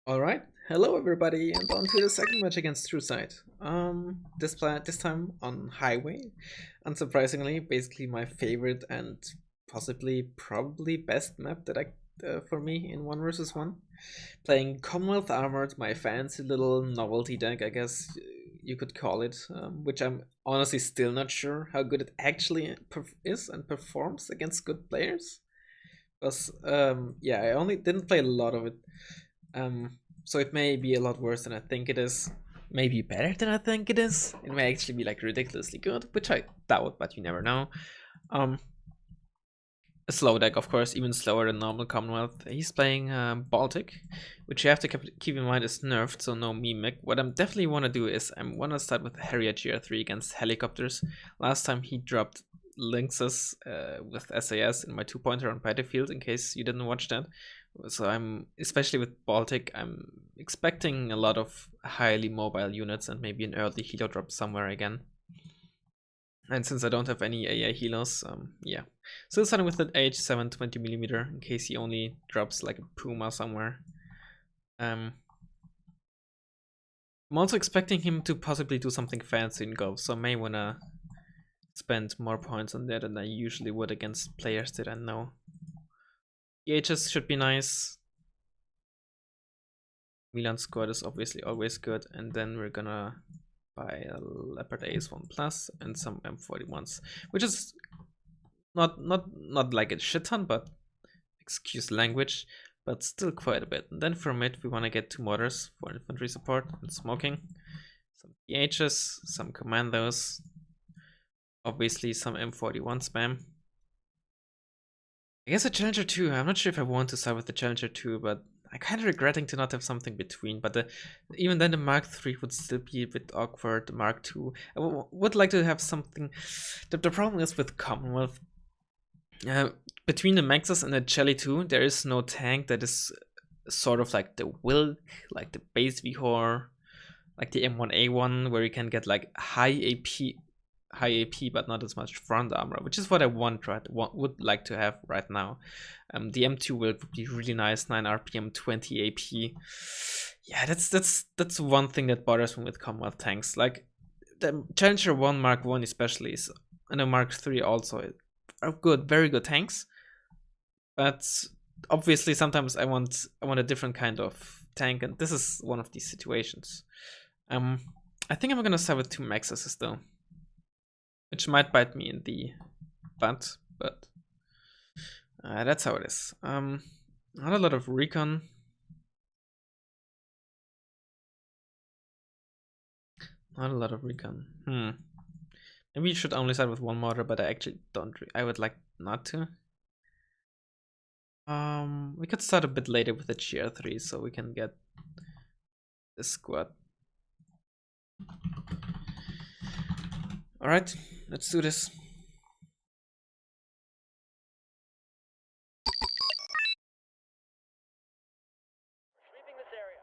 Alright, hello everybody, and on to the second match against Truesight. This time on Highway. Unsurprisingly, basically my favorite and probably best map that for me in 1 versus 1. Playing Commonwealth Armored, my fancy little novelty deck, I guess you could call it, which I'm honestly still not sure how good it actually is and performs against good players. Because, yeah, I only didn't play a lot of it. So it may be a lot worse than I think it is. Maybe better than I think it is. It may actually be like ridiculously good, which I doubt, but you never know. A slow deck, of course, even slower than normal Commonwealth. He's playing Baltic, which you have to keep in mind is nerfed, so no mimic. What I definitely want to do is I want to start with Harrier GR3 against helicopters. Last time he dropped Lynxes with SAS in my 2-pointer on Battlefield, in case you didn't watch that. So I'm, especially with Baltic, I'm expecting a lot of highly mobile units and maybe an early helo drop somewhere again. And since I don't have any AA healers, yeah. Still starting with an H7 20mm in case he only drops like a Puma somewhere. I'm also expecting him to possibly do something fancy in Gulf, so I may wanna spend more points on that than I usually would against players that I know. EHS should be nice. Milan squad is obviously always good, and then we're gonna buy a Leopard AS1 Plus and some M41s, which is not like a shit ton, but excuse language, but still quite a bit. And then from it, we want to get 2 mortars for infantry support and smoking, some PHs, some commandos, obviously some M41 spam. I guess a Challenger 2. I'm not sure if I want to start with the Challenger 2, but I'm kind of regretting to not have something between. But even then, the Mark 3 would still be a bit awkward. The Mark 2, I would like to have something. The problem is with Commonwealth. Between the Maxes and the Jelly 2, there is no tank that is sort of like the Wilk, like the base Vihor, like the M1A1, where you can get like high AP, but not as much front armor, which is what I would like to have right now. The M2 Wilk would be really nice, 9 RPM, 20 AP. Yeah, that's one thing that bothers me with Commonwealth tanks. Like the Challenger 1 Mark 1 especially is, and the Mark 3 also are good, very good tanks. But obviously sometimes I want a different kind of tank, and this is one of these situations. I think I'm gonna start with 2 Maxes though, which might bite me in the butt, but that's how it is. Not a lot of recon. Not a lot of recon. Maybe you should only start with 1 mortar, but I actually don't. I would like not to. We could start a bit later with the GR3 so we can get this squad. Alright, let's do this. Sweeping this area.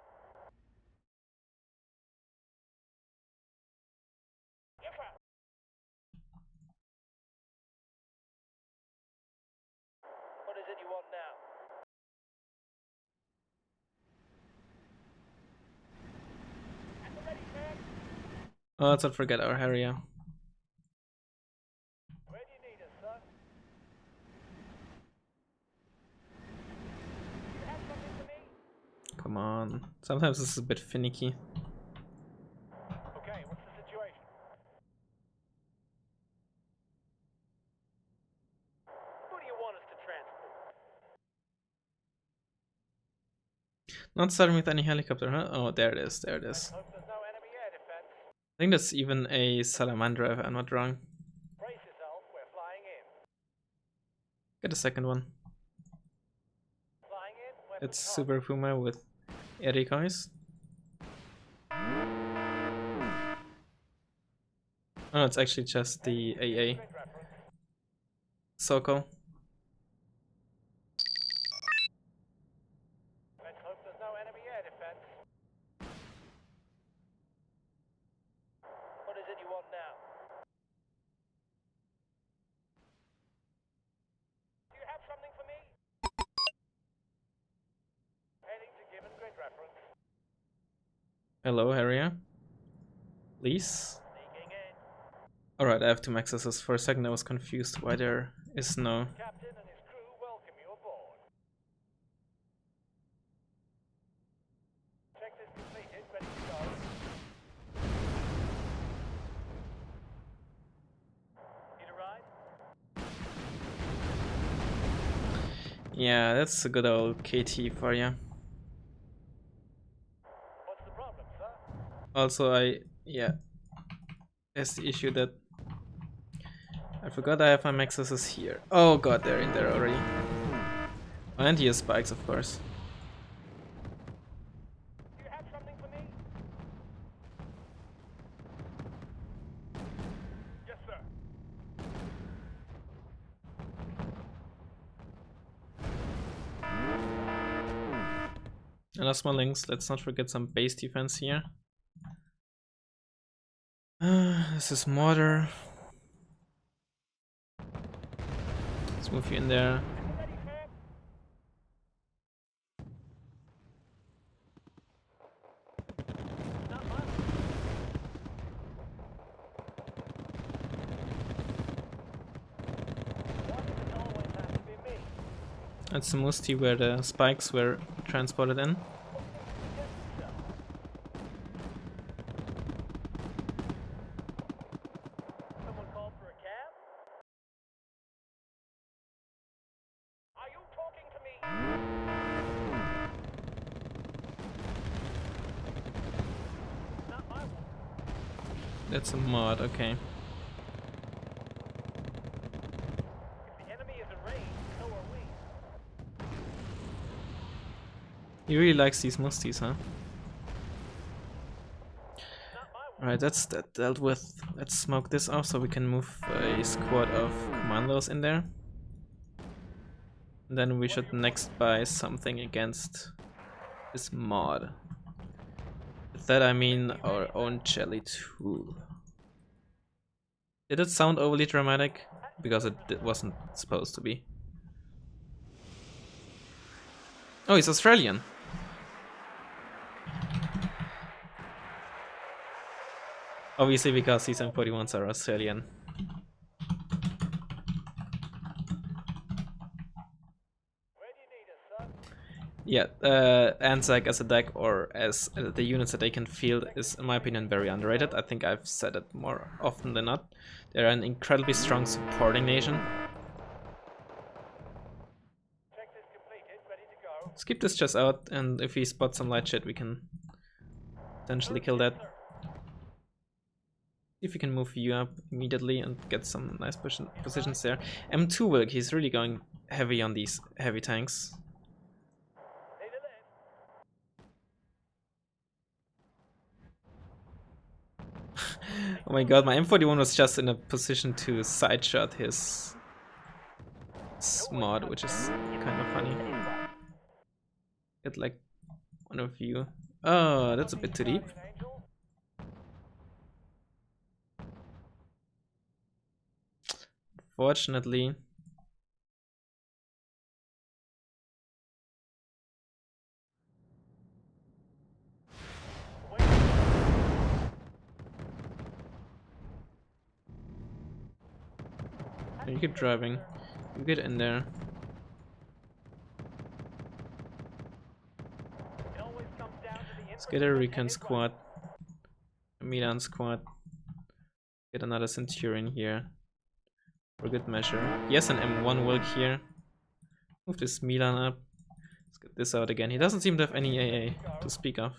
What is it you want now? At the ready, man. Oh, let's not forget our Harrier. Where do you need us, son? You have something for me? Come on. Sometimes this is a bit finicky. Okay, what's the situation? Who do you want us to transport? Not starting with any helicopter, huh? Oh, there it is, there it Let's is. hope there's no enemy air defense. I think that's even a Salamander if I'm not wrong. Brace yourself, we're flying in. Get a second one. Flying in, weapons It's hot. Super Puma with air decoys. Oh, no, it's actually just the AA. Grid reference. Soko. Let's hope there's no enemy air defense. What is it you want now? Do you have something for me? Heading to given grid reference. Hello, Harrier. Please. Sneaking in. Alright, I have 2 max assets. For a second I was confused why there is no... Captain and his crew welcome you aboard. Check is completed, ready to go. Need a ride? Yeah, that's a good old KT for you. What's the problem, sir? Also, there's the issue that I forgot I have my max assets here. Oh god, they're in there already. And he has spikes, of course. Do you have something for me? Yes, sir. And last my links, let's not forget some base defense here. This is mortar. Let's move you in there. Ready, sir? Not much. Why does it always have to be me? That's the Musti where the spikes were transported in. Someone called for a cab? Are you talking to me? Not my one. That's a mod, okay. If the enemy is in range, so are we. He really likes these Mustis, huh? Not my one. Alright, that's that dealt with. Let's smoke this off so we can move a squad of commandos in there. And then we should next buy something against this mod. With that I mean our own jelly tool. Did it sound overly dramatic? Because it wasn't supposed to be. Oh, he's Australian. Obviously because these M41s are Australian. Where do you need us, sir? Yeah, Anzac as a deck or as the units that they can field is, in my opinion, very underrated. I think I've said it more often than not. They're an incredibly strong supporting nation. Check is completed, ready to go. Let's keep this just out, and if we spot some light shit, we can potentially kill that. See if we can move you up immediately and get some nice positions there. M2 Wilk, he's really going heavy on these heavy tanks. Need a lift. Oh my god, my M41 was just in a position to side shot his mod, which is kind of funny. Get like one of you. Oh, that's a bit too deep. Angel. Fortunately. You keep driving. You get in there. It always comes down to the Let's get a recon squad. A Milan squad. Get another Centurion here. For good measure. Yes, an M1 Wilk here. Move this Milan up. Let's get this out again. He doesn't seem to have any AA to speak of.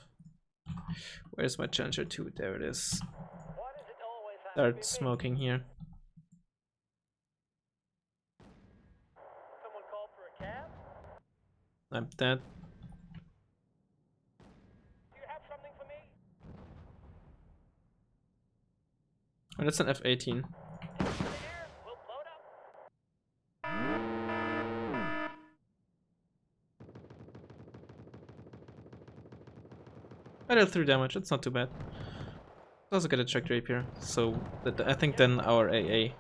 Where's my Challenger 2? There it is. Why does it always have to Start be me? smoking here. Someone called for a cab? I'm dead. Do you have something for me? Oh, that's an F-18. Here, we'll load up. I dealt 3 damage, that's not too bad. Also get a check rapier, so I think then our AA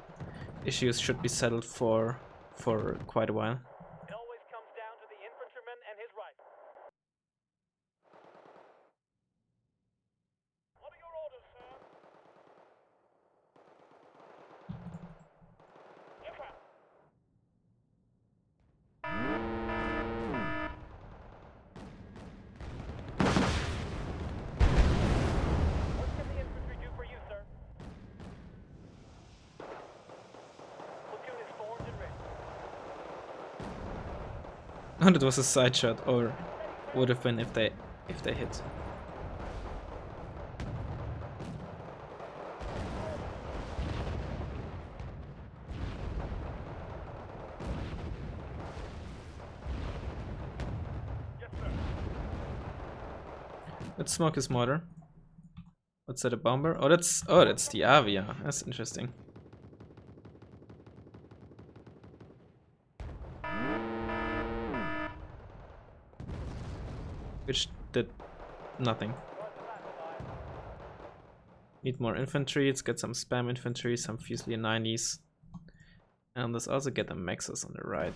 issues should be settled for quite a while. It always comes down to the infantryman and his rifle. Oh, that was a side shot, or would have been if they hit. Yes, sir. Let's smoke his mortar. What's that, a bomber? Oh, that's the Avia. That's interesting. Which did nothing. Need more infantry. Let's get some spam infantry, some Fusilier 90s. And let's also get the Maxes on the right.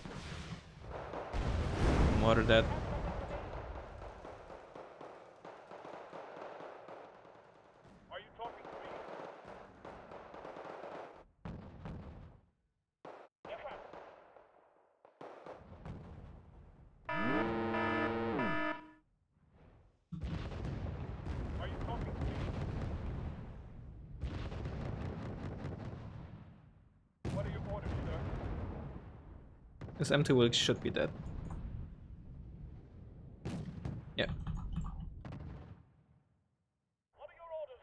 Mortar that. Are you talking to me? Yes, sir. Are you talking to me? What are your orders, sir? This M2 will should be dead. Yeah. What are your orders,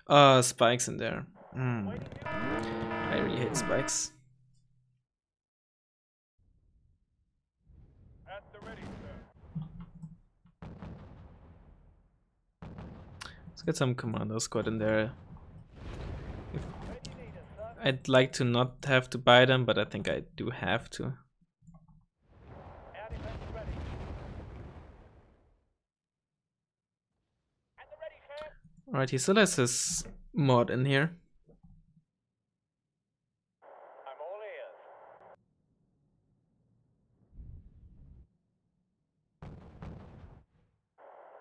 sir? Spikes in there. Waiting you. I really hate spikes. At the ready, sir. Let's get some commando squad in there. Where do you need us, sir? I'd like to not have to buy them, but I think I do have to. Our defense ready. At the ready, sir. Alright, he still has his mod in here. I'm all ears.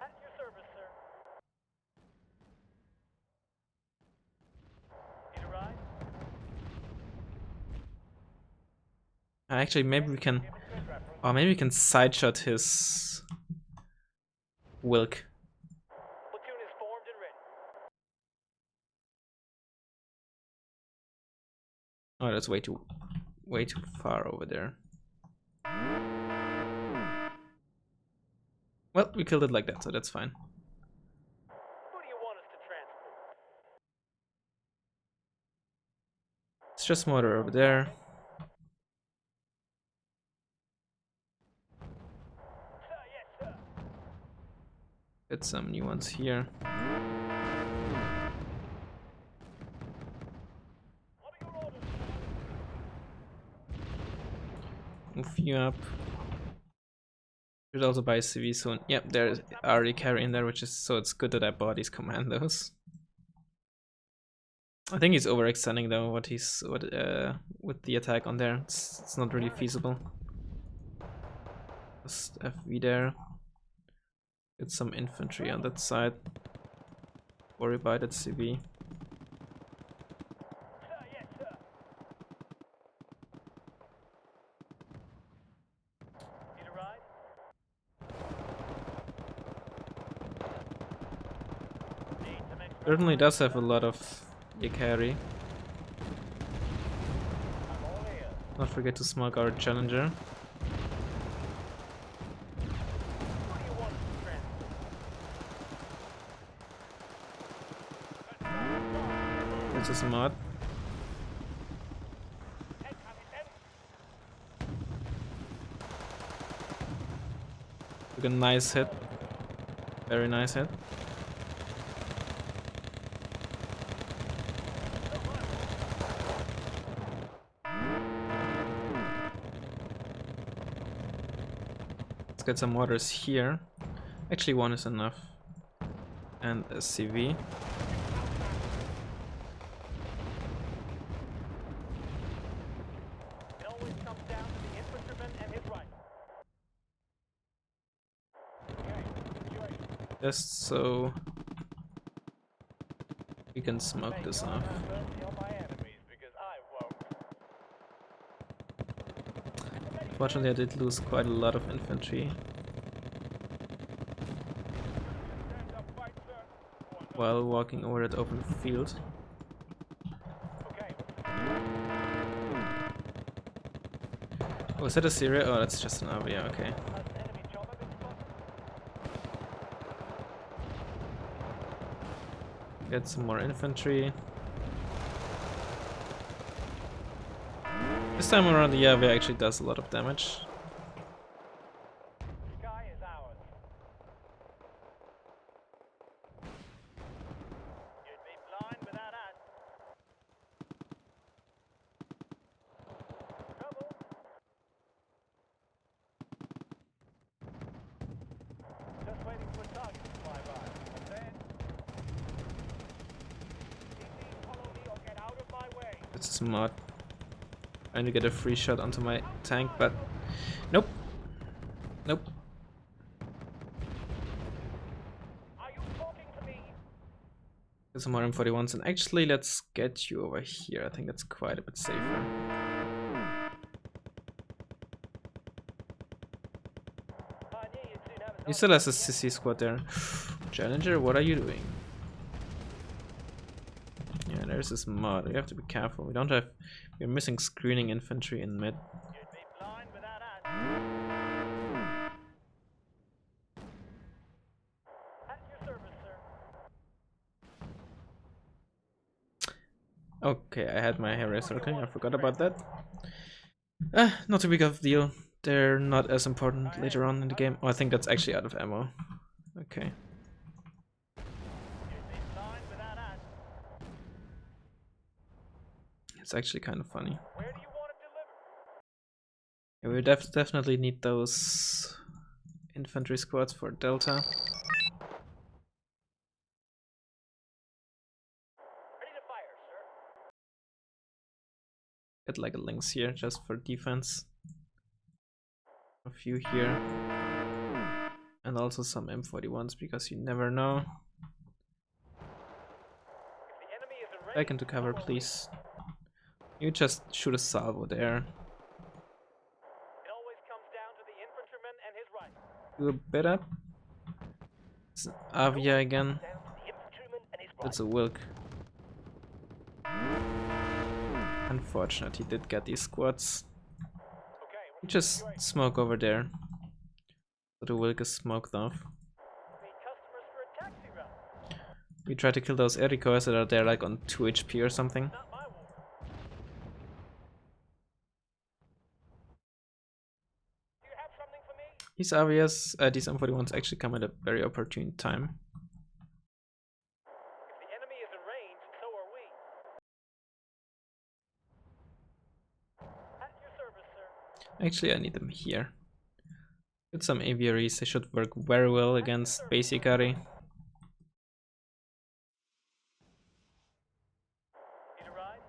At your service, sir. Need a ride? Actually, maybe we can. Or maybe we can side shot his Wilk. Platoon is formed and ready. Oh, that's way too far over there. Well, we killed it like that, so that's fine. Who do you want us to transport? It's just mortar over there. Sir, yes, sir. Get some new ones here. What are your orders, sir? Move you up. Should also buy CV soon. Yep, there's already carry in there, which is so it's good that I bought these commandos. I think he's overextending though. With the attack on there, it's not really feasible. Just FV there. Get some infantry on that side. Worry about that CV. Sir, yes, sir. Need a ride? Need some extra. Certainly does have a lot of carry. I'm all ears. Not forget to smoke our challenger. Who do you want us to transport? This is mod. Head coming, head. Took a nice hit. Very nice hit. Let's get some waters here. Actually, one is enough. And a CV. It always comes down to the infantryman and his rifle. Okay, situation. Just so we can smoke this off. Kill my enemies because I won't. Fortunately, I did lose quite a lot of infantry Stand up, fight, sir. while walking over that open field. Okay, what's the Oh, is that a Syria? Oh, that's just an Avia, okay. Has enemy chopper been spotted? Get some more infantry. This time around the Avia actually does a lot of damage. Sky is ours. You'd be blind without us. Trouble. Just waiting for a target to fly by. Then. Please follow me or get out of my way. It's smart. I need to get a free shot onto my tank, but nope. Nope. Are you talking to me? Get some more M41s, and actually let's get you over here. I think that's quite a bit safer. He still has a sissy squad there. Challenger, what are you doing? Yeah, there's this mod. We have to be careful. We're missing screening infantry in mid. You'd be blind without us. At your service, sir. Okay, I had my Harrier circling. I forgot about that. Not a big of a deal. They're not as important later on in the game. Oh, I think that's actually out of ammo. Okay. You'd be blind without us. It's actually kind of funny. Where do you want it delivered? Yeah, we definitely need those infantry squads for Delta. Ready to fire, sir. Get like a Lynx here just for defense. A few here. And also some M41s because you never know. If the enemy is in range, Back into cover, please. You just shoot a salvo there. it always comes down to the infantryman and his rifle. Do a bit up. It's Avia again. Down to the infantryman and his That's a Wilk. Unfortunate, he did get these squads. Okay, You just smoke over there. So the Wilk is smoked off. the customers for a taxi run. We try to kill those Ericos that are there like on 2 HP or something. Not my war. Do you have something for me? These Avias, these M41s actually come at a very opportune time. If the enemy is in range, so are we. At your service, sir. Actually, I need them here. Get some aviaries, they should work very well against base Ikari. Need a ride?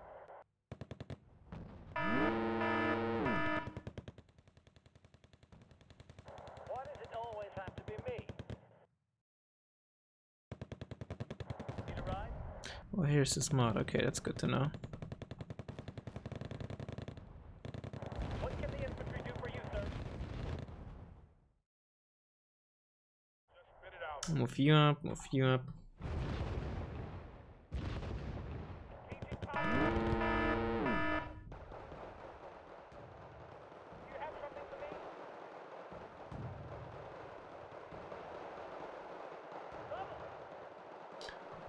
Why does it always have to be me? Need a ride? Oh, here's this mod. Okay, that's good to know. What can the infantry do for you, sir? Just spit it out. Move you up, move you up. Strategic power. Do you have something for me?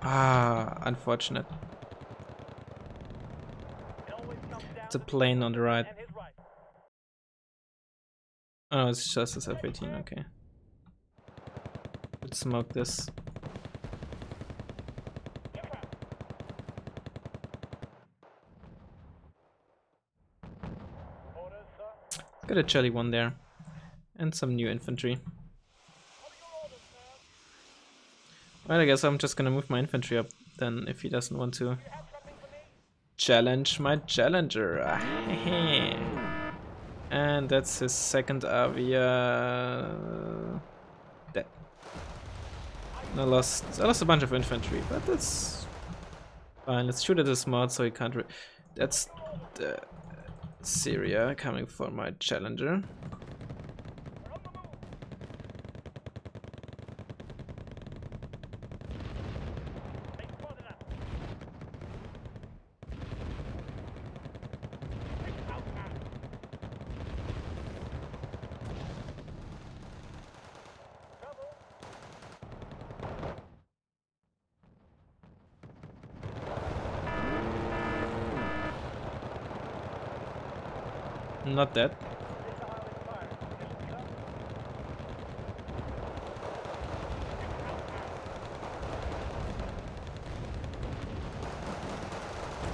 Ah, unfortunate. It always comes down It's a to the plane on the right. and his rifle. Oh, no, it's just a F-18, okay. Let's smoke this. Get round. Orders, sir. Let's get a Jelly one there. And some new infantry. What are your orders, sir? Well, I guess I'm just gonna move my infantry up then if he doesn't want to You have something for me? challenge my challenger. Ah, hehe. And that's his second Avia. Dead. I lost a bunch of infantry, but that's fine. Let's shoot at this mod so he can't. That's the Syria coming for my challenger. We're on the move. They spotted us. Take it out now. Not dead.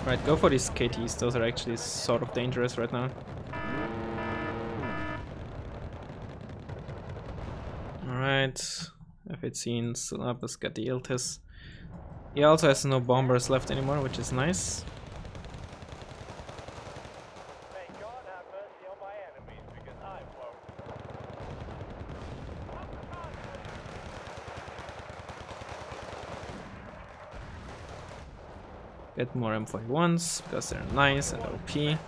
Right, go for these KTs. Those are actually sort of dangerous right now. Alright, F-18 still up, has got the Iltis. He also has no bombers left anymore, which is nice. May God have mercy on my enemies, because I won't. Get more M41s, because they're nice and OP.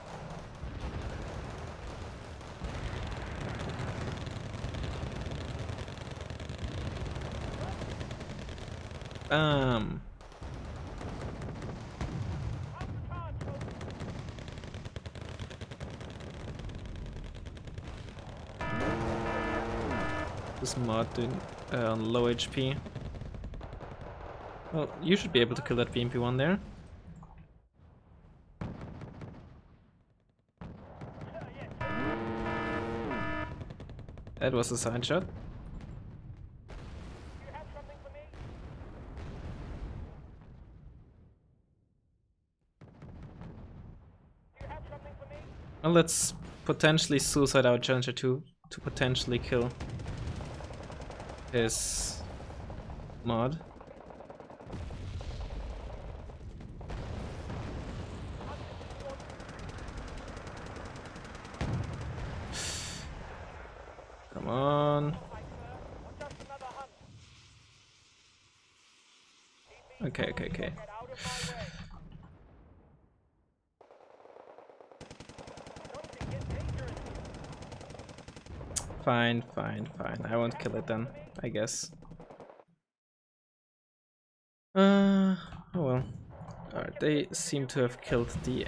This mod doing on low HP. Well, you should be able to kill that BMP-1 there. That was a side shot. You have something for me? You have something for me? Well, let's potentially suicide our Challenger 2 to potentially kill his mod. Come on. Okay. Get out of my way. Don't you get dangerous? Fine. I won't kill it then, I guess. Oh well. Alright, they seem to have killed the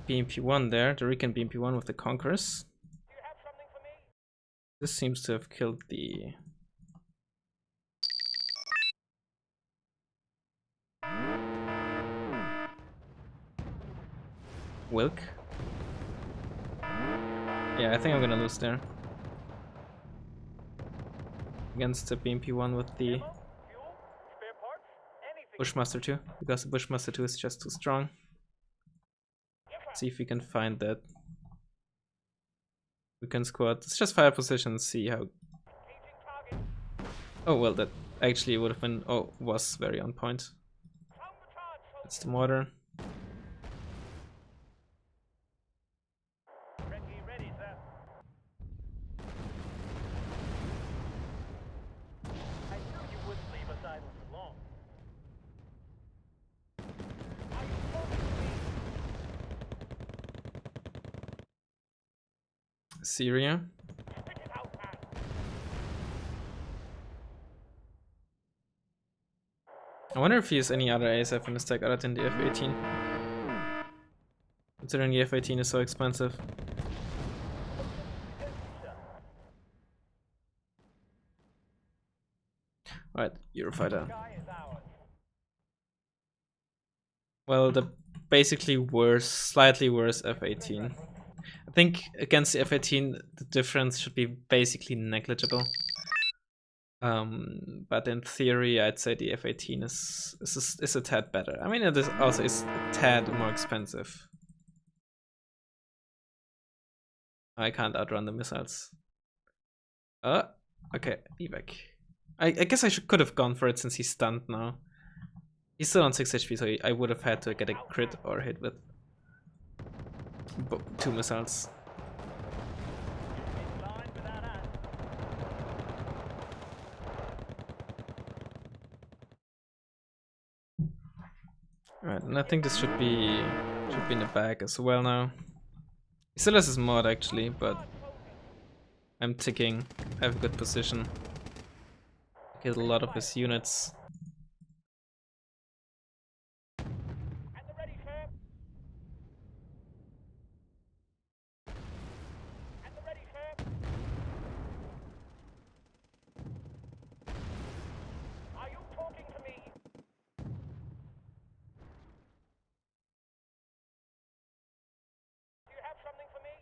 BMP-1 there, the Recon BMP-1 with the Conquerors. Do you have something for me? This seems to have killed the Wilk. Yeah, I think I'm gonna lose there. Against the BMP-1 with the Fuel? Spare parts? Anything. Bushmaster 2, because the Bushmaster 2 is just too strong. See if we can find that. We can squad. It's just 5 positions, see how. Oh well, that actually would have been. Oh, was very on point. That's the mortar. Ready, sir. I knew you wouldn't leave us idle for long. Are you talking to me? Syria. Spit it out, man. I wonder if he has any other ASF in his deck other than the F-18. Considering the F-18 is so expensive. Alright, Eurofighter. Guy is ours. Well, the basically worse, slightly worse F-18. I think against the F-18 the difference should be basically negligible. But in theory I'd say the F-18 is a tad better. I mean, it is also is a tad more expensive. I can't outrun the missiles. Okay, evac. I guess I could have gone for it since he's stunned now. He's still on 6 HP, so I would have had to get a crit or hit with 2 missiles. In line without us. Alright, and I think this should be in the bag as well now. He still has his mod actually, but I'm ticking. I have a good position. Killed a lot of his units. At the ready, sir. At the ready, sir. Are you talking to me? Do you have something for me?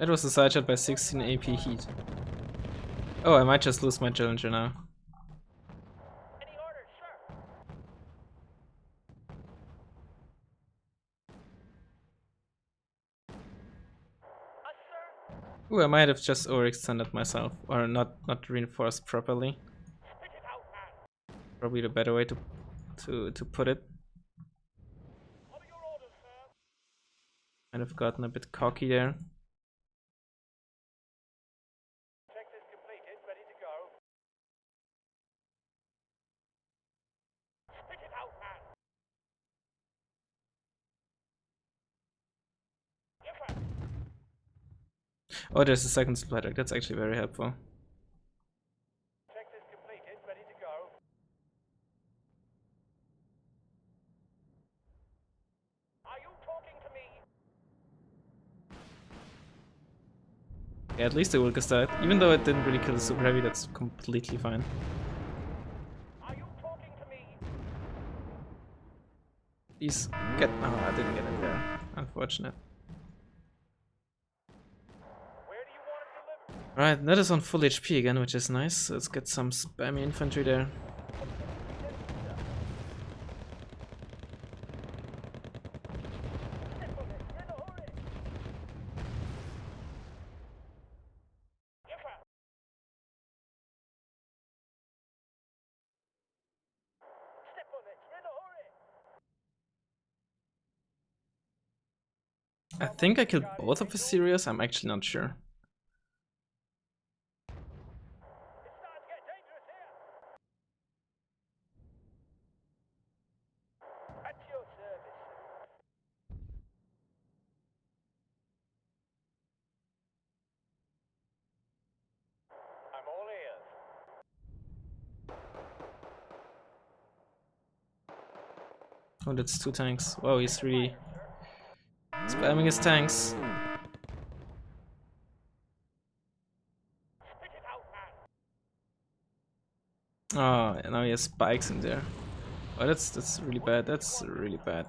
That was a side shot by 16 AP heat. Oh, I might just lose my challenger now. Any orders, sir? Sir? Ooh, I might have just overextended myself, or not reinforced properly. Spit it out, man. Probably the better way to put it. What are your orders, sir? Might have gotten a bit cocky there. Check is completed, ready to go. Spit it out, man. Yes, sir. Oh, there's a second splatter. That's actually very helpful. Check is completed, ready to go. Are you talking to me? Yeah, at least the Wilkes died. Even though it didn't really kill the super heavy, that's completely fine. Are you talking to me? Please get. Oh, I didn't get in there. Unfortunate. Where do you want it delivered? Right, that is on full HP again, which is nice. Let's get some spammy infantry there. Yes, sir. Step on it, in a hurry. I think I killed both of his series. I'm actually not sure. It's starting to get dangerous here. At your service, sir. I'm all ears. Oh, that's 2 tanks. Wow, he's really spamming his tanks. Spit it out, man. Oh, and now he has spikes in there. Oh, that's really bad. That's really bad.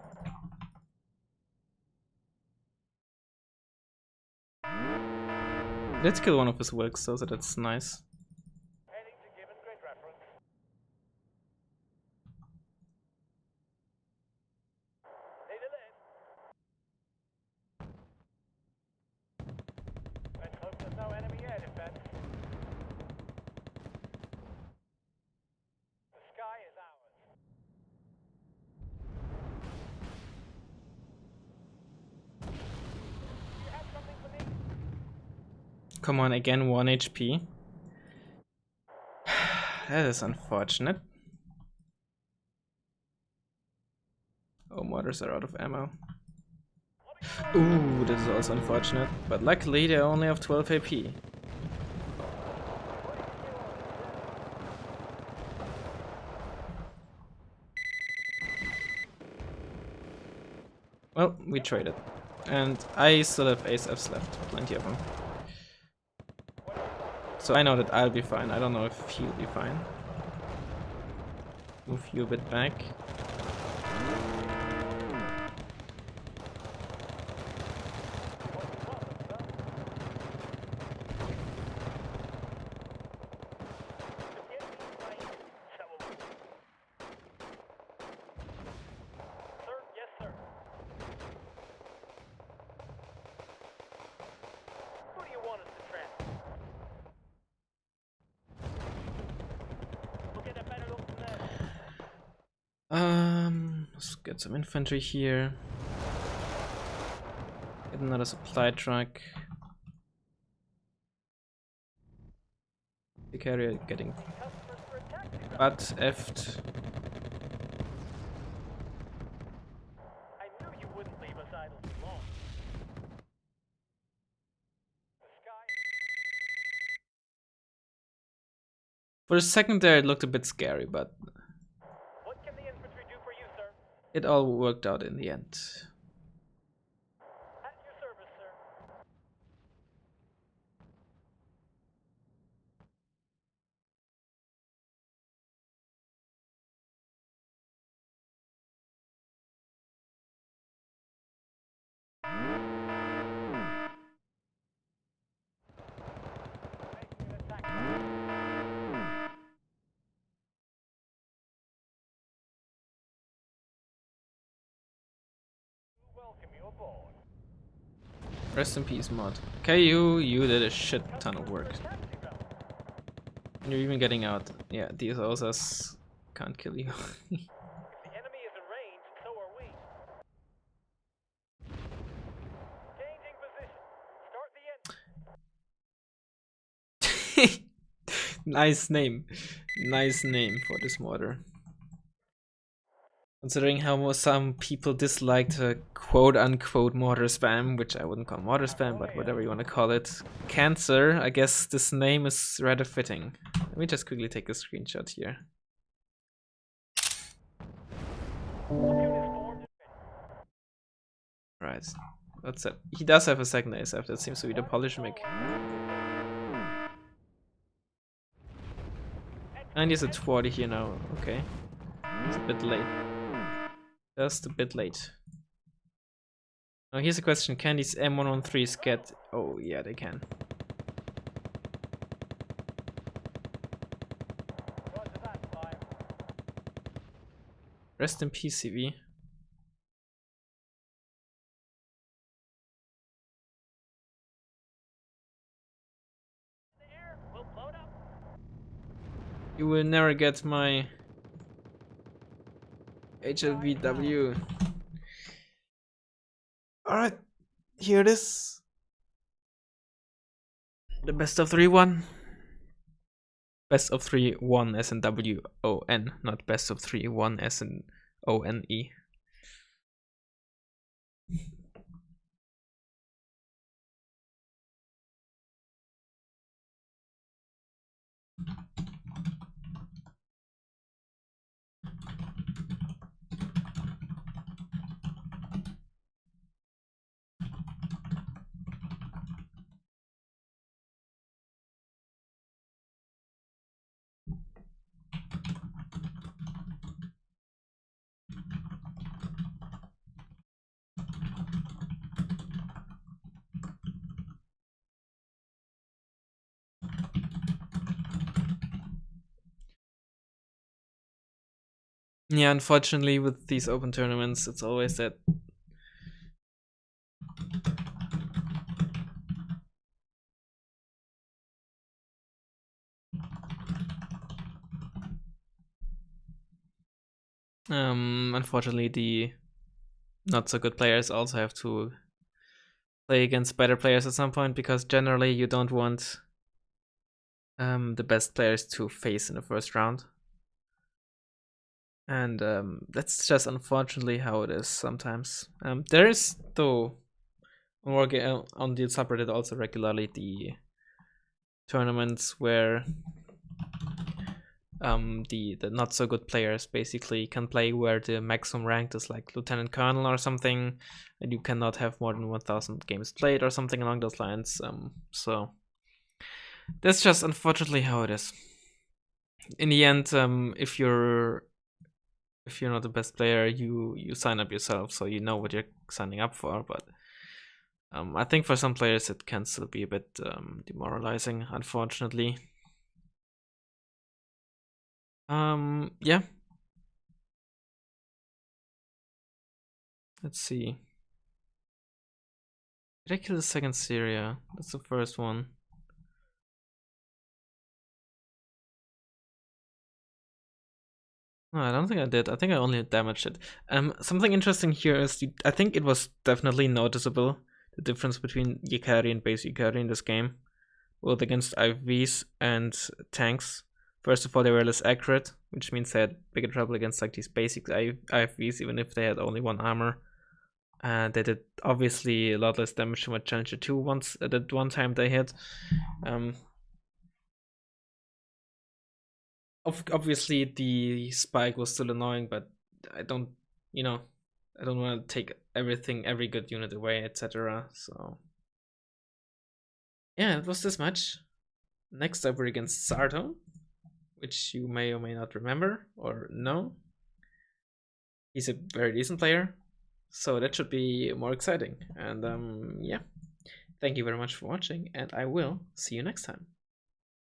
Let's kill one of his Wilkes though, so that's nice. Heading to given grid reference. Need a lift. Let's hope there's no enemy air defense. The sky is ours. Do you have something for me? Come on, again 1 HP. That is unfortunate. Oh, mortars are out of ammo. Ooh, this is also unfortunate. But luckily they only have 12 AP. Well, we traded. And I still have ASFs left, plenty of them. So I know that I'll be fine. I don't know if he'll be fine. Move you a bit back. Sir, yes, sir. Who do you want us to trap? We'll get a better look from there. Let's get some infantry here. Get another supply truck. The carrier getting Customers for attack. butt effed. I knew you wouldn't leave us idle too long. The sky. For a second there it looked a bit scary, but What can the infantry do for you, sir? it all worked out in the end. At your service, sir. Rest in peace, mod. Okay, you did a shit ton of work. And you're even getting out. Yeah, these Osas can't kill you. The enemy is in range, so are we. Changing position. Start the engine. Nice name. Nice name for this modder. Considering how some people dislike the quote-unquote modder spam, which I wouldn't call modder spam, but whatever you want to call it, cancer, I guess this name is rather fitting. Let me just quickly take a screenshot here. Right. What's that? He does have a second ASF, that seems to be the polish mic. And he's at 40 here now, okay. It's a bit late. Just a bit late. Now here's a question, can these M113s get... Oh yeah, they can. Rest in peace, CV. You will never get my HLVW. Alright, here it is. The best of 3-1. Best of 3-1 as in W-O-N, not best of 3-1 as in O-N-E. Yeah, unfortunately with these open tournaments, it's always that unfortunately the not so good players also have to play against better players at some point, because generally you don't want the best players to face in the first round. And that's just unfortunately how it is sometimes. There is, though, on the subreddit also regularly the tournaments where the not so good players basically can play where the maximum ranked is like Lieutenant Colonel or something, and you cannot have more than 1000 games played or something along those lines. So that's just unfortunately how it is. In the end, if you're not the best player, you sign up yourself, so you know what you're signing up for. But I think for some players it can still be a bit demoralizing, unfortunately. Yeah. Let's see. Did I kill the second Syria? That's the first one. No, I don't think I did. I think I only damaged it. Something interesting here is I think it was definitely noticeable, the difference between Yukari and base Yukari in this game, both against IVs and tanks. First of all, they were less accurate, which means they had bigger trouble against like these basic IVs, even if they had only one armor. They did obviously a lot less damage to my Challenger 2 once at that one time they hit. Obviously the spike was still annoying, but I don't want to take every good unit away, etc. So yeah, it was this match. Next up we're against Sarto, which you may or may not remember or know. He's a very decent player, so that should be more exciting. And yeah, thank you very much for watching, and I will see you next time.